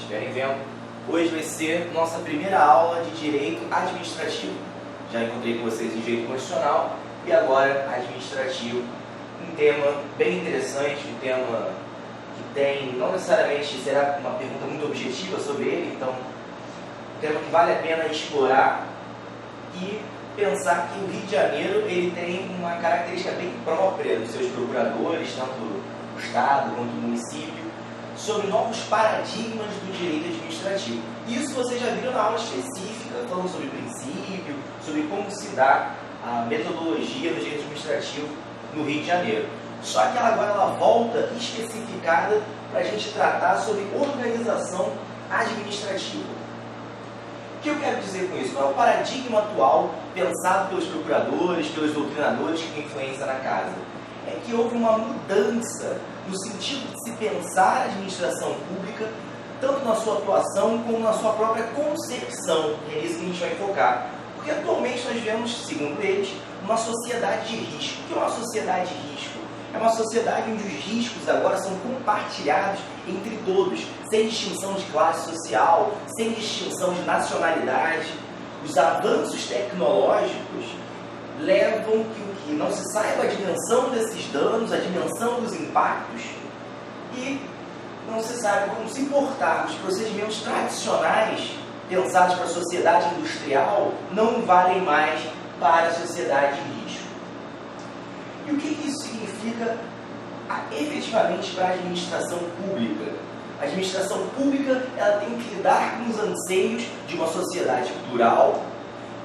estiverem vendo. Hoje vai ser nossa primeira aula de Direito Administrativo. Já encontrei com vocês em Direito Constitucional e agora Administrativo. Um tema bem interessante, um tema que tem, não necessariamente será uma pergunta muito objetiva sobre ele, então um tema que vale a pena explorar e pensar que o Rio de Janeiro ele tem uma característica bem própria dos seus procuradores, tanto o Estado quanto o município, sobre novos paradigmas do direito administrativo. Isso vocês já viram na aula específica, falando sobre princípio, sobre como se dá a metodologia do direito administrativo no Rio de Janeiro. Só que agora ela volta especificada para a gente tratar sobre organização administrativa. O que eu quero dizer com isso? Qual é o paradigma atual pensado pelos procuradores, pelos doutrinadores que têm influência na casa? É que houve uma mudança no sentido de se pensar a administração pública, tanto na sua atuação como na sua própria concepção, e é isso que a gente vai focar. Porque atualmente nós vemos, segundo eles, uma sociedade de risco. O que é uma sociedade de risco? É uma sociedade onde os riscos agora são compartilhados entre todos, sem distinção de classe social, sem distinção de nacionalidade. Os avanços tecnológicos levam que não se saiba a dimensão desses danos, a dimensão dos impactos, e não se sabe como se importar. Os procedimentos tradicionais pensados para a sociedade industrial não valem mais para a sociedade de risco. E o que isso significa efetivamente para a administração pública? A administração pública ela tem que lidar com os anseios de uma sociedade plural,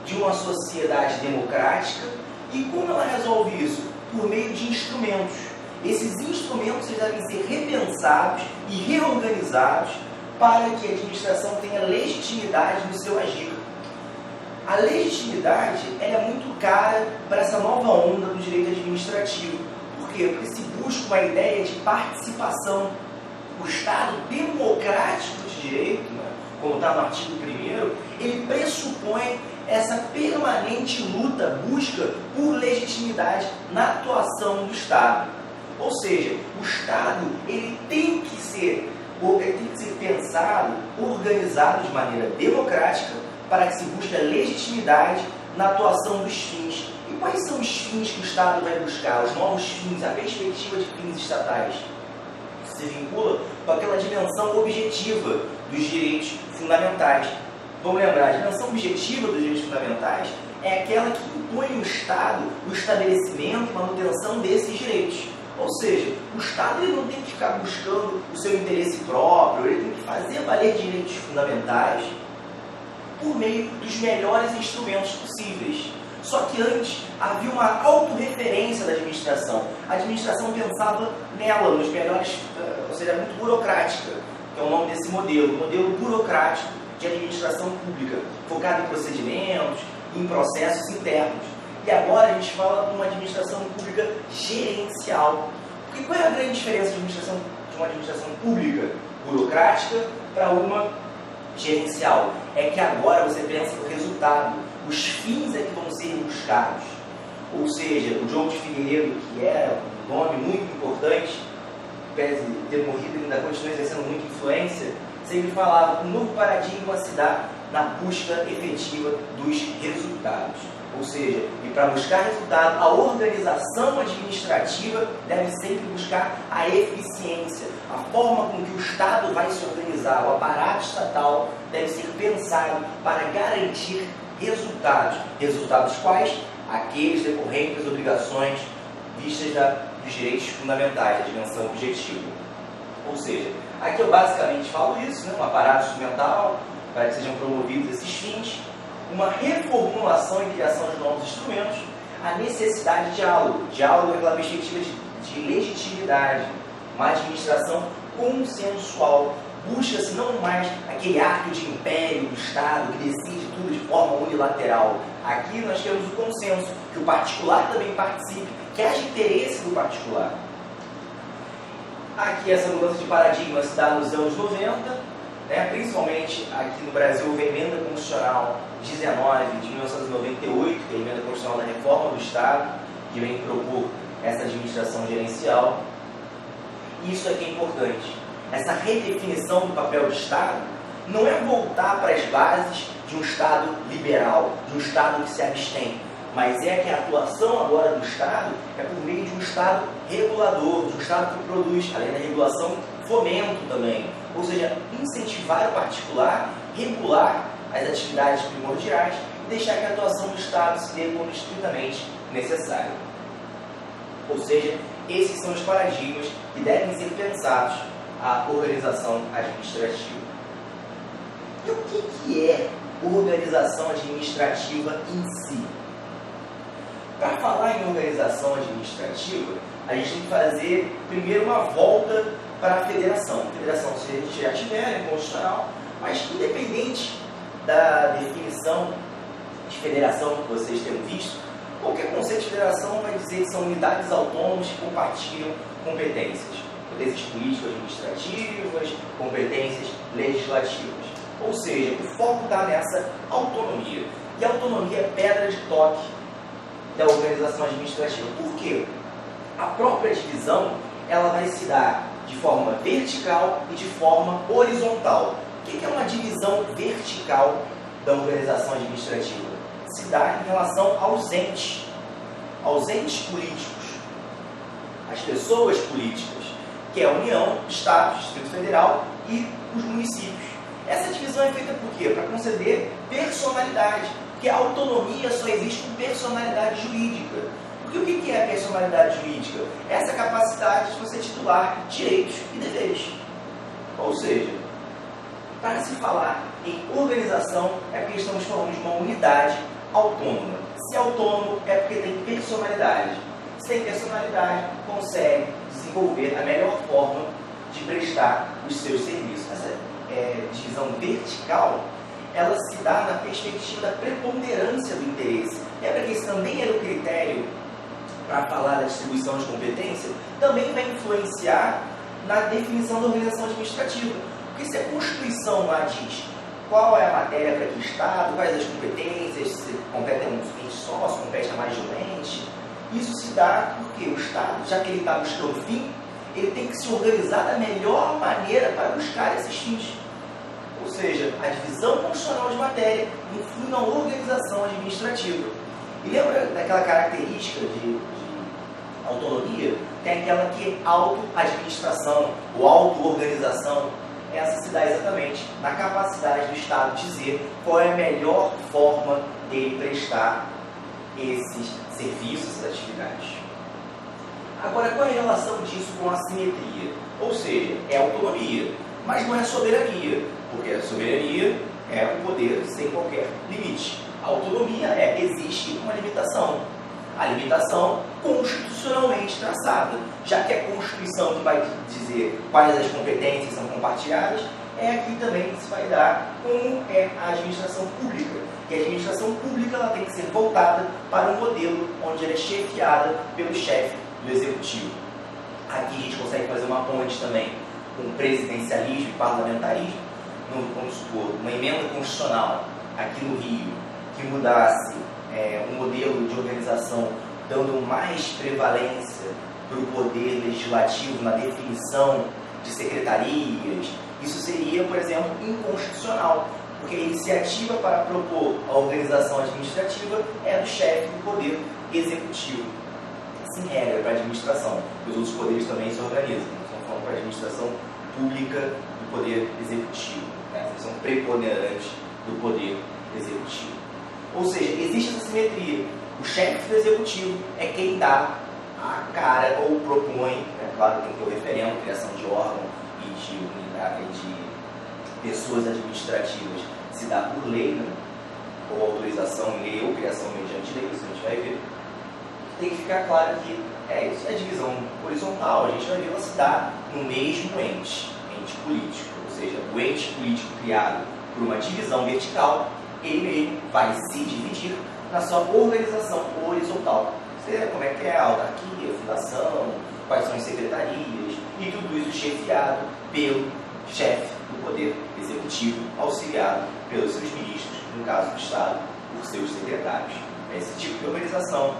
de uma sociedade democrática. E como ela resolve isso? Por meio de instrumentos. Esses instrumentos devem ser repensados e reorganizados para que a administração tenha legitimidade no seu agir. A legitimidade ela é muito cara para essa nova onda do direito administrativo. Por quê? Porque se busca uma ideia de participação. O Estado democrático de direito, né, como está no artigo 1º, ele pressupõe essa permanente luta, busca por legitimidade na atuação do Estado. Ou seja, o Estado ele tem que ser pensado, organizado de maneira democrática para que se busque a legitimidade na atuação dos fins. E quais são os fins que o Estado vai buscar? Os novos fins, a perspectiva de fins estatais. Se vincula com aquela dimensão objetiva dos direitos fundamentais. Vamos lembrar, a dimensão objetiva dos direitos fundamentais é aquela que impõe ao Estado o estabelecimento e manutenção desses direitos. Ou seja, o Estado ele não tem que ficar buscando o seu interesse próprio, ele tem que fazer valer direitos fundamentais por meio dos melhores instrumentos possíveis. Só que antes havia uma autorreferência da administração. A administração pensava nela, nos melhores, ou seja, muito burocrática, que é o nome desse modelo, modelo burocrático de administração pública, focado em procedimentos, em processos internos. E agora a gente fala de uma administração pública gerencial. Porque qual é a grande diferença de uma administração pública burocrática para uma gerencial? É que agora você pensa no resultado, os fins é que vão ser buscados. Ou seja, o Diogo de Figueiredo, que era um nome muito importante, pese ter morrido e ainda continua exercendo muita influência, sempre falava que um novo paradigma se dá na busca efetiva dos resultados. Ou seja, e para buscar resultado, a organização administrativa deve sempre buscar a eficiência, a forma com que o Estado vai se organizar, o aparato estatal deve ser pensado para garantir resultados. Resultados quais? Aqueles decorrentes das obrigações vistas dos direitos fundamentais, da dimensão objetiva. Ou seja, aqui eu basicamente falo isso, né? Um aparato instrumental para que sejam promovidos esses fins, uma reformulação e criação de novos instrumentos, a necessidade de diálogo. Diálogo é aquela perspectiva de legitimidade, uma administração consensual. Busca-se não mais aquele ato de império do Estado que decide tudo de forma unilateral. Aqui nós temos o consenso, que o particular também participe, que haja interesse do particular. Aqui essa mudança de paradigma se dá nos anos 90, principalmente aqui no Brasil, houve a Emenda Constitucional 19 de 1998, que é a Emenda Constitucional da Reforma do Estado, que vem propor essa administração gerencial. Isso aqui é importante. essa redefinição do papel do Estado, não é voltar para as bases de um Estado liberal, de um Estado que se abstém, mas é que a atuação agora do Estado é por meio de um Estado regulador, de um Estado que produz, além da regulação, fomento também. Ou seja, incentivar o particular, regular as atividades primordiais e deixar que a atuação do Estado se dê quando estritamente necessário. Ou seja, esses são os paradigmas que devem ser pensados à organização administrativa. E o que é organização administrativa em si? Para falar em organização administrativa, a gente tem que fazer primeiro uma volta para a federação. A federação, se a gente já tiver, é constitucional, mas independente da definição de federação que vocês tenham visto, qualquer conceito de federação vai dizer que são unidades autônomas que compartilham competências. Competências político-administrativas, competências legislativas. Ou seja, o foco está nessa autonomia. E a autonomia é pedra de toque da organização administrativa. Por quê? A própria divisão ela vai se dar de forma vertical e de forma horizontal. O que é uma divisão vertical da organização administrativa? Se dá em relação aos entes políticos, as pessoas políticas, que é a União, Estado, Distrito Federal e os municípios. Essa divisão é feita por quê? Para conceder personalidade, porque a autonomia só existe com personalidade jurídica. Porque o que é a personalidade jurídica? É essa capacidade de você titular direitos e deveres. Ou seja, para se falar em organização, é porque estamos falando de uma unidade autônoma. Se é autônomo, é porque tem personalidade. Se tem personalidade, consegue desenvolver a melhor forma de prestar os seus serviços. Essa divisão vertical, ela se dá na perspectiva da preponderância do interesse. Lembra que esse também era o critério para falar da distribuição de competência? Também vai influenciar na definição da organização administrativa. Porque se a Constituição lá diz qual é a matéria para que Estado, quais as competências, se compete a um ente só, se compete a mais de um ente, isso se dá porque o Estado, já que ele está buscando fim, ele tem que se organizar da melhor maneira para buscar esses fins. Ou seja, a divisão constitucional de matéria influi na organização administrativa. E lembra daquela característica de autonomia? Tem aquela que é auto-administração ou auto-organização. Essa se dá exatamente na capacidade do Estado dizer qual é a melhor forma dele prestar esses serviços, essas atividades. Agora, qual é a relação disso com a simetria? Ou seja, é autonomia, mas não é soberania, porque a soberania é o poder sem qualquer limite. A autonomia existe uma limitação. A limitação constitucionalmente traçada, já que a Constituição que vai dizer quais as competências são compartilhadas, é aqui também que se vai dar como é a administração pública. E a administração pública ela tem que ser voltada para um modelo onde ela é chefiada pelo chefe do executivo. Aqui a gente consegue fazer uma ponte também com presidencialismo e parlamentarismo. Vamos supor, uma emenda constitucional aqui no Rio que mudasse um modelo de organização dando mais prevalência para o poder legislativo na definição de secretarias, isso seria, por exemplo, inconstitucional, porque a iniciativa para propor a organização administrativa é do chefe do poder executivo. Assim, regra para a administração, os outros poderes também se organizam. Estamos falando para a administração pública do poder executivo, né? A função preponderante do poder executivo. Ou seja, existe essa simetria. O chefe do executivo é quem dá a cara ou propõe, claro, tem que ter o referendo, criação de órgão e de unidade de pessoas administrativas, se dá por lei, né? Ou autorização em lei ou criação mediante lei, isso a gente vai ver. Tem que ficar claro que isso é divisão horizontal, a gente vai ver ela se dar no mesmo ente político, ou seja, o ente político criado por uma divisão vertical, ele mesmo vai se dividir na sua organização horizontal. Você vê como é que é a autarquia, a fundação, quais são as secretarias, e tudo isso chefiado pelo chefe do Poder Executivo, auxiliado pelos seus ministros, no caso do Estado, por seus secretários. Esse tipo de organização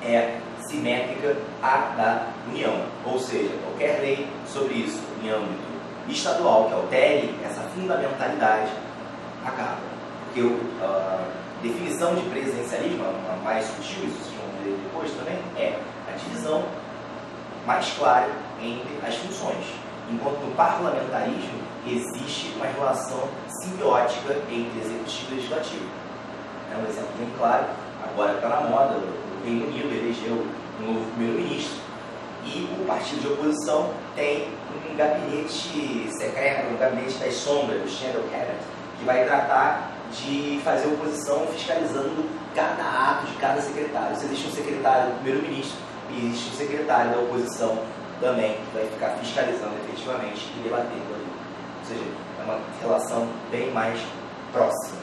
é simétrica à da União, ou seja, qualquer lei sobre isso, em âmbito estadual, que altere essa fundamentalidade, acaba. Porque a definição de presidencialismo, a mais sutil, isso vocês vão ver depois também, é a divisão mais clara entre as funções. Enquanto no parlamentarismo existe uma relação simbiótica entre executivo e legislativo. É um exemplo bem claro, agora está na moda, o Reino Unido elegeu um novo primeiro-ministro e o partido de oposição tem um gabinete secreto, um gabinete das sombras, o Shadow Cabinet, que vai tratar de fazer oposição fiscalizando cada ato de cada secretário. Se existe um secretário do primeiro-ministro e existe um secretário da oposição também, que vai ficar fiscalizando efetivamente e debatendo ali. Ou seja, é uma relação bem mais próxima.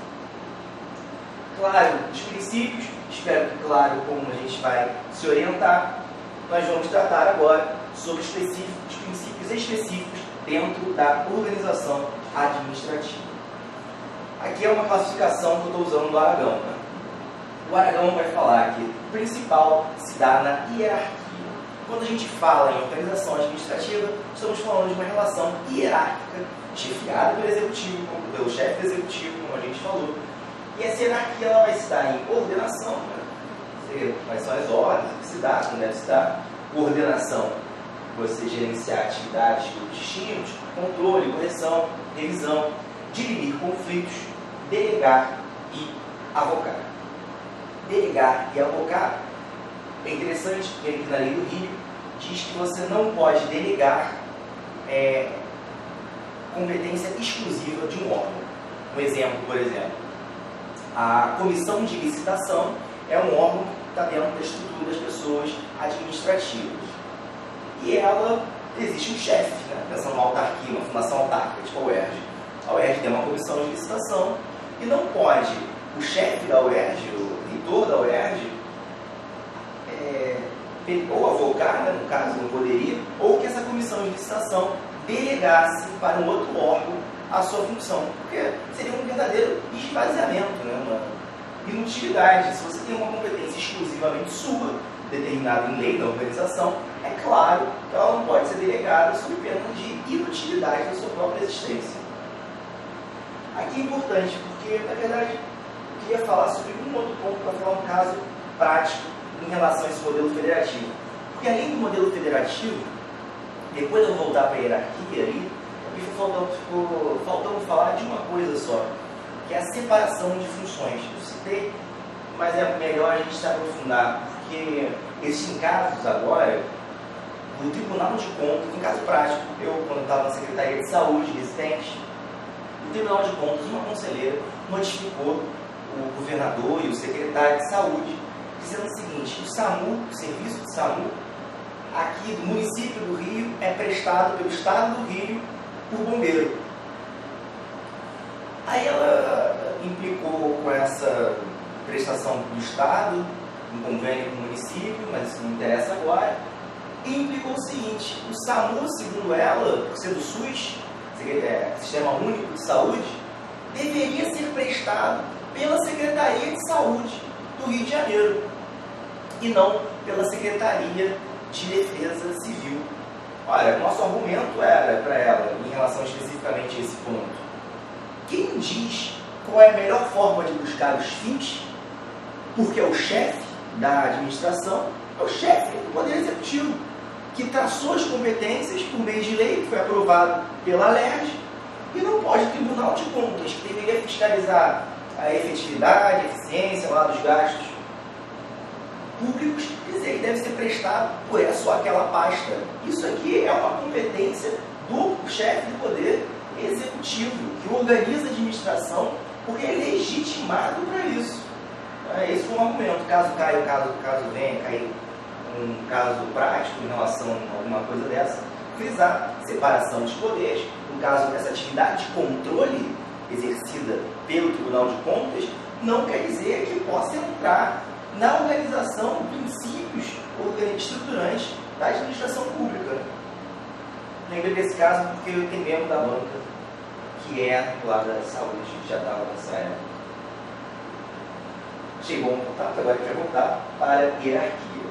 Claro, os princípios, espero que claro como a gente vai se orientar, nós vamos tratar agora sobre os princípios específicos dentro da organização administrativa. Aqui é uma classificação que eu estou usando do Aragão. Né? O Aragão vai falar que o principal se dá na hierarquia. Quando a gente fala em organização administrativa, estamos falando de uma relação hierárquica, chefiada pelo executivo, pelo chefe do executivo, como a gente falou. E essa hierarquia ela vai se dar em ordenação, né? Quais são as ordens que se dá, como deve se dar. Coordenação, você gerenciar atividades de estímulos, controle, correção, revisão, dirimir conflitos, delegar e avocar. Delegar e avocar é interessante, porque aqui na Lei do Rio diz que você não pode delegar competência exclusiva de um órgão. Um exemplo, por exemplo, a comissão de licitação é um órgão que está dentro da estrutura das pessoas administrativas. E ela, existe um chefe, né? Pensando numa autarquia, uma fundação autárquica, tipo a UERJ. A UERJ tem uma comissão de licitação e não pode o chefe da UERJ, o reitor da UERJ, ou avocar, né, no caso não poderia, ou que essa comissão de licitação delegasse para um outro órgão a sua função, porque seria um verdadeiro esvaziamento, né, uma inutilidade. Se você tem uma competência exclusivamente sua, determinada em lei da organização, é claro que ela não pode ser delegada sob pena de inutilidade da sua própria existência. Aqui é importante, porque, na verdade, eu queria falar sobre um outro ponto para falar um caso prático em relação a esse modelo federativo. Porque além do modelo federativo, depois eu voltar para a hierarquia ali, ficou faltando falar de uma coisa só, que é a separação de funções. Eu citei, mas é melhor a gente se aprofundar, porque existem casos agora do Tribunal de Contas, um caso prático, eu quando estava na Secretaria de Saúde residente, o Tribunal de Contas, uma conselheira, notificou o governador e o secretário de Saúde, dizendo o seguinte: o SAMU, o serviço de SAMU, aqui do município do Rio, é prestado pelo Estado do Rio por bombeiro. Aí ela implicou com essa prestação do Estado, um convênio com o município, mas isso não interessa agora, e implicou o seguinte: o SAMU, segundo ela, por ser do SUS, Sistema Único de Saúde, deveria ser prestado pela Secretaria de Saúde do Rio de Janeiro e não pela Secretaria de Defesa Civil. Olha, nosso argumento era para ela, em relação especificamente a esse ponto: quem diz qual é a melhor forma de buscar os fins, porque é o chefe da administração, é o chefe do Poder Executivo, que traçou as competências por meio de lei, que foi aprovado pela LERJ, e não pode o Tribunal de Contas, que deveria fiscalizar a efetividade, a eficiência lá dos gastos públicos, dizer que deve ser prestado por essa ou aquela pasta. Isso aqui é uma competência do chefe do Poder Executivo, que organiza a administração, porque é legitimado para isso. Esse foi um argumento. Caso caia, caso venha cair um caso prático em relação a alguma coisa dessa, frisar separação dos poderes. No caso dessa atividade de controle exercida pelo Tribunal de Contas, não quer dizer que possa entrar na organização princípios estruturantes da administração pública. Lembrei desse caso porque eu tenho membro da banca que é lá da saúde, que já estava nessa época. Chegou um contato, agora a gente vai voltar para a hierarquia.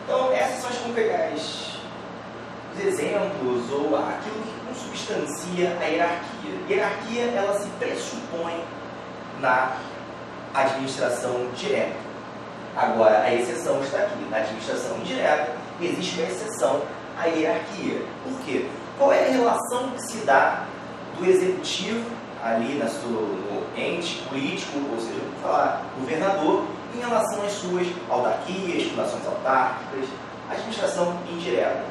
Então, essas são os exemplos ou aquilo que consubstancia a hierarquia? A hierarquia, ela se pressupõe na administração direta. Agora, a exceção está aqui. Na administração indireta, existe uma exceção à hierarquia. Por quê? Qual é a relação que se dá do executivo, ali no ente político, ou seja, vamos falar governador, em relação às suas autarquias, fundações autárquicas, administração indireta?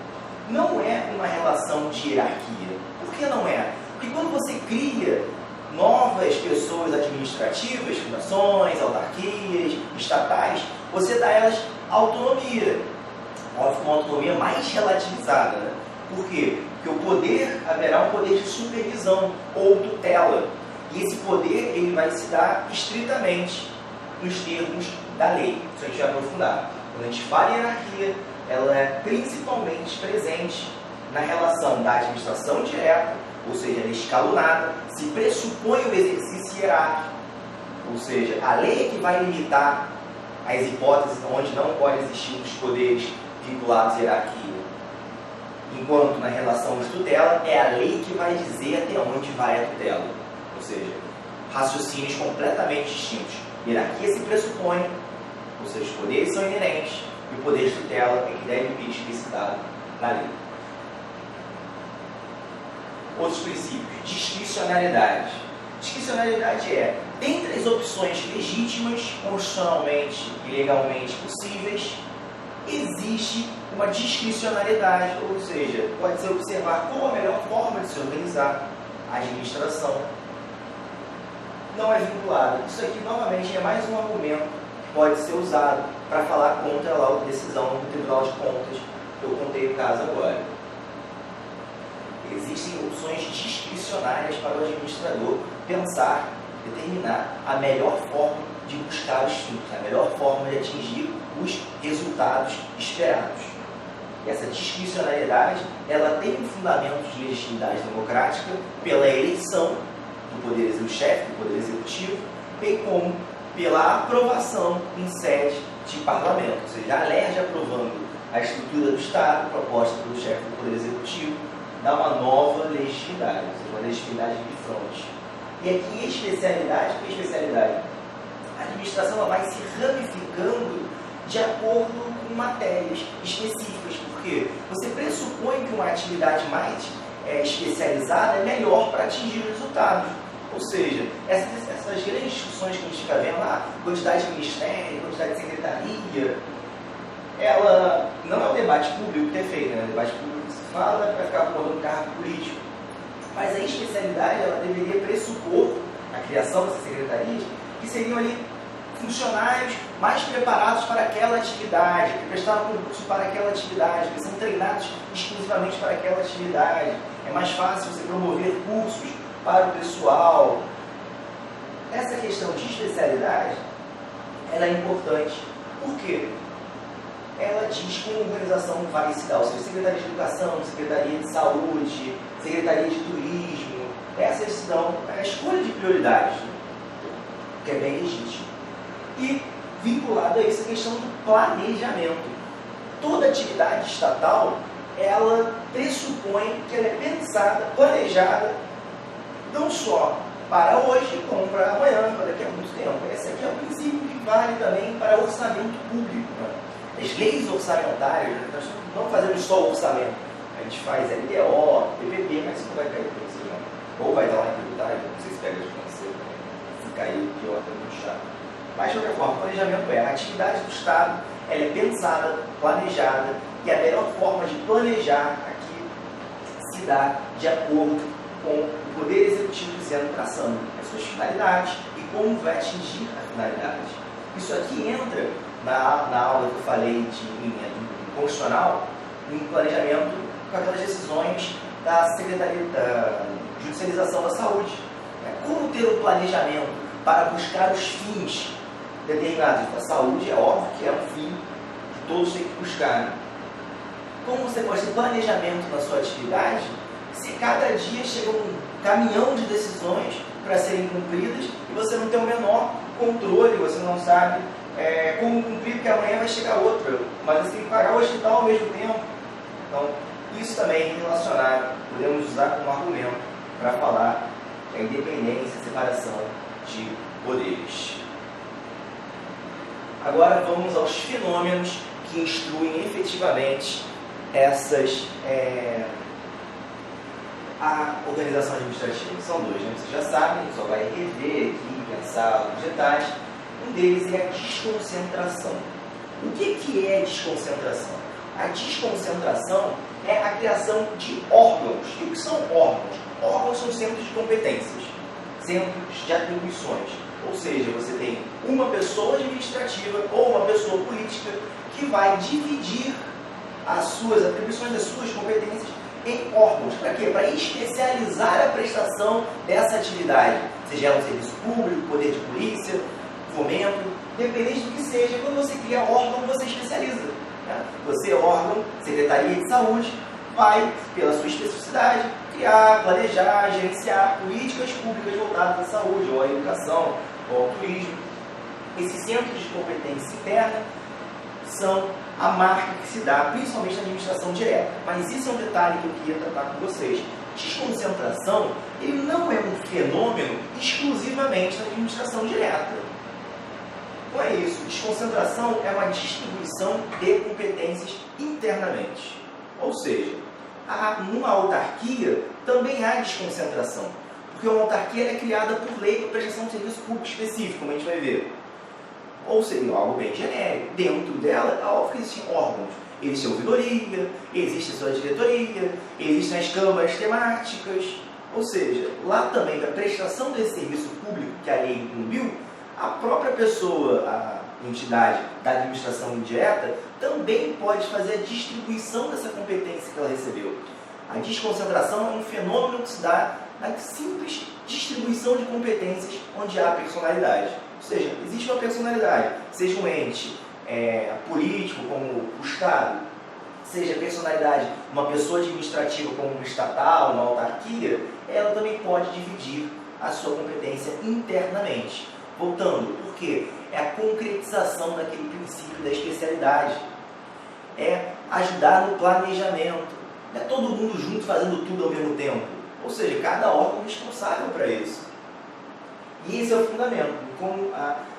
Não é uma relação de hierarquia. Por que não é? Porque quando você cria novas pessoas administrativas, fundações, autarquias, estatais, você dá a elas autonomia. Uma autonomia mais relativizada. Né? Por quê? Porque o poder, haverá um poder de supervisão ou tutela. E esse poder ele vai se dar estritamente nos termos da lei. Isso a gente vai aprofundar. Quando a gente fala em hierarquia, ela é principalmente presente na relação da administração direta, ou seja, ela é escalonada, se pressupõe o exercício hierárquico, ou seja, a lei é que vai limitar as hipóteses onde não pode existir os poderes vinculados à hierarquia. Enquanto na relação de tutela, é a lei que vai dizer até onde vai a tutela. Ou seja, raciocínios completamente distintos. Hierarquia se pressupõe, ou seja, os poderes são inerentes, e o poder de tutela é que deve vir explicitado na lei. Outros princípios. Discricionariedade. Discricionariedade é, dentre as opções legítimas, constitucionalmente e legalmente possíveis, existe uma discricionariedade, ou seja, pode-se observar qual a melhor forma de se organizar a administração. Não é vinculada. Isso aqui, novamente, é mais um argumento que pode ser usado para falar contra a outra decisão do Tribunal de Contas, que eu contei o caso agora. Existem opções discricionárias para o administrador pensar, determinar a melhor forma de buscar os fins, a melhor forma de atingir os resultados esperados. E essa discricionariedade, ela tem um fundamento de legitimidade democrática pela eleição do chefe do Poder Executivo, bem como pela aprovação em sede de parlamento, ou seja, a LERJ aprovando a estrutura do Estado, proposta pelo chefe do Poder Executivo, dá uma nova legitimidade, ou seja, uma legitimidade de fronte. E aqui, especialidade, que é especialidade? A administração ela vai se ramificando de acordo com matérias específicas, porque você pressupõe que uma atividade mais especializada é melhor para atingir os resultados. Ou seja, essas grandes discussões que a gente fica vendo, quantidade de ministério, quantidade de secretaria, ela não é o debate público que é feito, né? O debate público se fala para ficar acordando cargo político. Mas a especialidade ela deveria pressupor a criação dessas secretarias, que seriam ali funcionários mais preparados para aquela atividade, que prestaram concurso para aquela atividade, que são treinados exclusivamente para aquela atividade. É mais fácil você promover cursos para o pessoal. Essa questão de especialidade, ela é importante. Por quê? Ela diz como a organização vai se dar, ou seja, Secretaria de Educação, Secretaria de Saúde, Secretaria de Turismo. Essas são a escolha de prioridades, que é bem legítimo. E vinculado a isso a questão do planejamento. Toda atividade estatal, ela pressupõe que ela é pensada, planejada, não só para hoje, como para amanhã, para daqui a muito tempo. Esse aqui é o princípio que vale também para orçamento público. Né? As leis orçamentárias, nós não fazemos só o orçamento. A gente faz LDO, PPP, mas isso não vai cair para vocês, não. Ou vai estar lá em tributário, não sei se pega de financeiro também. Se cair, pior, é muito chato. Mas, de qualquer forma, planejamento a atividade do Estado, ela é pensada, planejada, e a melhor forma de planejar aqui se dá de acordo com o Poder Executivo dizendo, traçando as suas finalidades e como vai atingir a finalidade. Isso aqui entra na aula que eu falei de constitucional, em planejamento com aquelas decisões da Secretaria da Judicialização da Saúde. Como ter um planejamento para buscar os fins determinados? A saúde é óbvio que é um fim que todos têm que buscar. Né? Como você pode ter planejamento na sua atividade se cada dia chega um caminhão de decisões para serem cumpridas e você não tem o menor controle, você não sabe como cumprir, porque amanhã vai chegar outra, mas você tem que pagar o hospital ao mesmo tempo. Então, Isso também é relacionado, podemos usar como argumento para falar da independência, separação de poderes. Agora vamos aos fenômenos que instruem efetivamente a organização administrativa. São dois, né? Vocês já sabem, a gente só vai rever aqui, pensar os detalhes. Um deles é a desconcentração. O que é desconcentração? A desconcentração é a criação de órgãos. E o que são órgãos? Órgãos são centros de competências, centros de atribuições. Ou seja, você tem uma pessoa administrativa ou uma pessoa política que vai dividir as suas atribuições, as suas competências em órgãos. Para quê? Para especializar a prestação dessa atividade. Seja um serviço público, poder de polícia, fomento, independente do que seja, quando você cria órgão, você especializa. Né? Você, órgão, Secretaria de Saúde, vai, pela sua especificidade, criar, planejar, gerenciar políticas públicas voltadas à saúde, ou à educação, ou ao turismo. Esses centros de competência interna são a marca que se dá, principalmente na administração direta. Mas isso é um detalhe que eu queria tratar com vocês. Desconcentração, ele não é um fenômeno exclusivamente na administração direta. Não é isso. Desconcentração é uma distribuição de competências internamente. Ou seja, numa autarquia também há desconcentração. Porque uma autarquia é criada por lei para prestação de serviço público específico, como a gente vai ver. Ou seja, algo bem genérico. Dentro dela, é óbvio que existem órgãos. Existe a ouvidoria, existe a sua diretoria, existem as câmaras temáticas. Ou seja, lá também, para a prestação desse serviço público que a lei incluiu, a própria pessoa, a entidade da administração indireta, também pode fazer a distribuição dessa competência que ela recebeu. A desconcentração é um fenômeno que se dá na simples distribuição de competências onde há personalidade. Ou seja, existe uma personalidade, seja um ente político, como o Estado, seja personalidade, uma pessoa administrativa como uma estatal, uma autarquia, ela também pode dividir a sua competência internamente. Voltando, por quê? É a concretização daquele princípio da especialidade. É ajudar no planejamento. Não é todo mundo junto fazendo tudo ao mesmo tempo. Ou seja, cada órgão é responsável para isso. E esse é o fundamento, como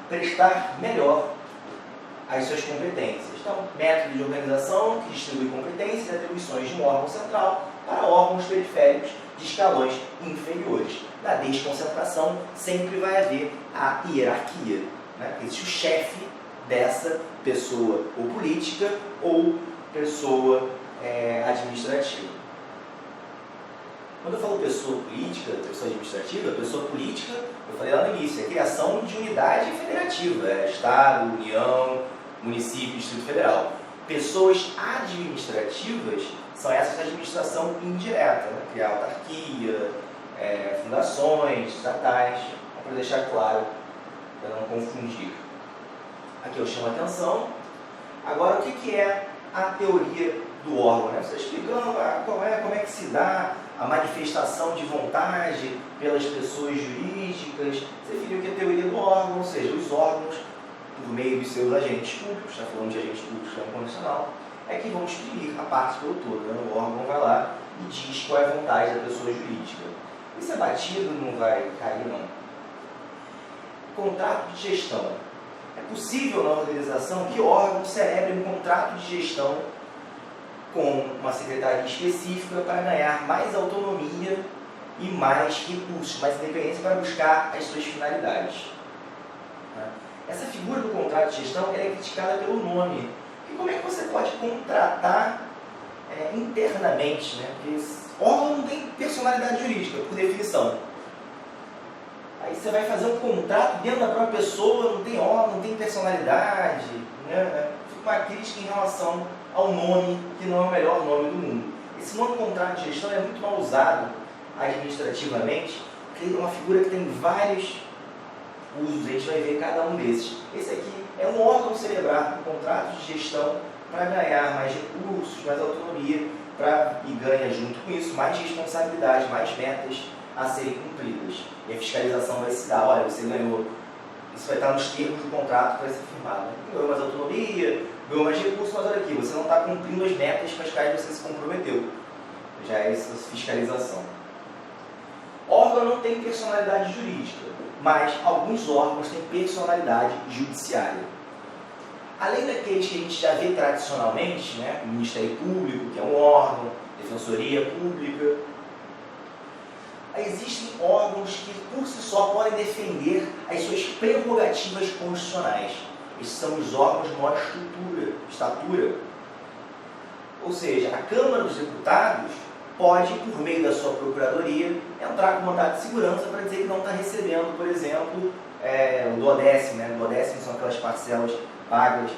prestar melhor as suas competências. Então, método de organização que distribui competências e atribuições de um órgão central para órgãos periféricos de escalões inferiores. Na desconcentração, sempre vai haver a hierarquia. Né? Existe o chefe dessa pessoa, ou política, ou pessoa administrativa. Quando eu falo pessoa política, pessoa administrativa, pessoa política, eu falei lá no início, é a criação de unidade federativa, Estado, União, município, Distrito Federal. Pessoas administrativas são essas da administração indireta, né? Criar autarquia, fundações, estatais, para deixar claro, para não confundir. Aqui eu chamo a atenção. Agora, o que é a teoria do órgão? Né? Você explicando como é que se dá a manifestação de vontade pelas pessoas jurídicas. Você viu que a teoria do órgão, ou seja, os órgãos, por meio dos seus agentes públicos, está falando de agentes públicos no condicional, é que vão exprimir a parte pelo todo. Né? O órgão vai lá e diz qual é a vontade da pessoa jurídica. Isso é batido, não vai cair, não. Contrato de gestão. É possível na organização que o órgão celebre um contrato de gestão com uma secretaria específica para ganhar mais autonomia e mais recursos, mais independência para buscar as suas finalidades. Essa figura do contrato de gestão é criticada pelo nome. E como é que você pode contratar internamente? Né? Porque órgão não tem personalidade jurídica, por definição. Aí você vai fazer um contrato dentro da própria pessoa, não tem órgão, não tem personalidade. Né? Fica uma crítica em relação ao nome, que não é o melhor nome do mundo. Esse nome contrato de gestão é muito mal usado administrativamente, porque é uma figura que tem vários usos, a gente vai ver cada um desses. Esse aqui é um órgão celebrado com contrato de gestão para ganhar mais recursos, mais autonomia, e ganha junto com isso mais responsabilidade, mais metas a serem cumpridas. E a fiscalização vai se dar, olha, você ganhou. Isso vai estar nos termos do contrato para ser firmado. Né? Ganhou mais autonomia, ganhou mais recursos, mas olha aqui, você não está cumprindo as metas para as quais você se comprometeu. já é essa fiscalização. Órgão não tem personalidade jurídica, mas alguns órgãos têm personalidade judiciária. Além daqueles que a gente já vê tradicionalmente, né, o Ministério Público, que é um órgão, Defensoria Pública, existem órgãos que por si só podem defender as suas prerrogativas constitucionais. Esses são os órgãos de maior estatura. Ou seja, a Câmara dos Deputados pode, por meio da sua procuradoria, entrar com mandado de segurança para dizer que não está recebendo, por exemplo, o duodécimo, né? O duodécimo são aquelas parcelas pagas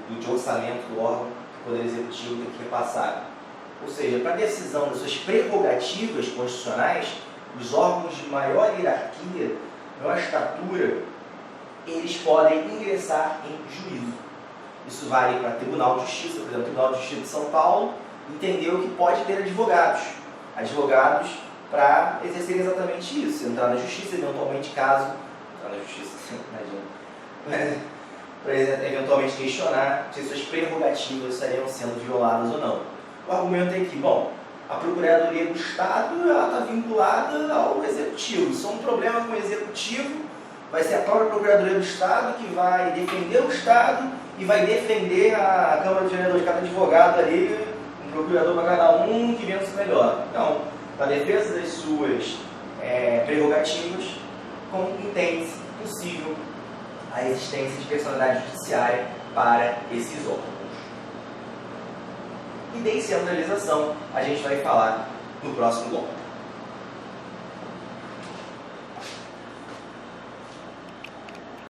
de orçamento do órgão que o Poder Executivo tem que repassar. Ou seja, para a decisão das suas prerrogativas constitucionais, os órgãos de maior hierarquia, maior estatura, eles podem ingressar em juízo. Isso vale para Tribunal de Justiça, por exemplo, o Tribunal de Justiça de São Paulo entendeu que pode ter advogados para exercer exatamente isso, entrar na justiça, eventualmente caso, entrar na justiça, imagina, para eventualmente questionar se suas prerrogativas estariam sendo violadas ou não. O argumento é que, bom, a Procuradoria do Estado está vinculada ao Executivo. Se há um problema com o Executivo, vai ser a própria Procuradoria do Estado que vai defender o Estado e vai defender a Câmara de Vereadores, cada advogado ali, um procurador para cada um, que vença melhor. Então, para a defesa das suas prerrogativas, entende-se possível a existência de personalidade judiciária para esses órgãos. E descentralização a gente vai falar no próximo bloco.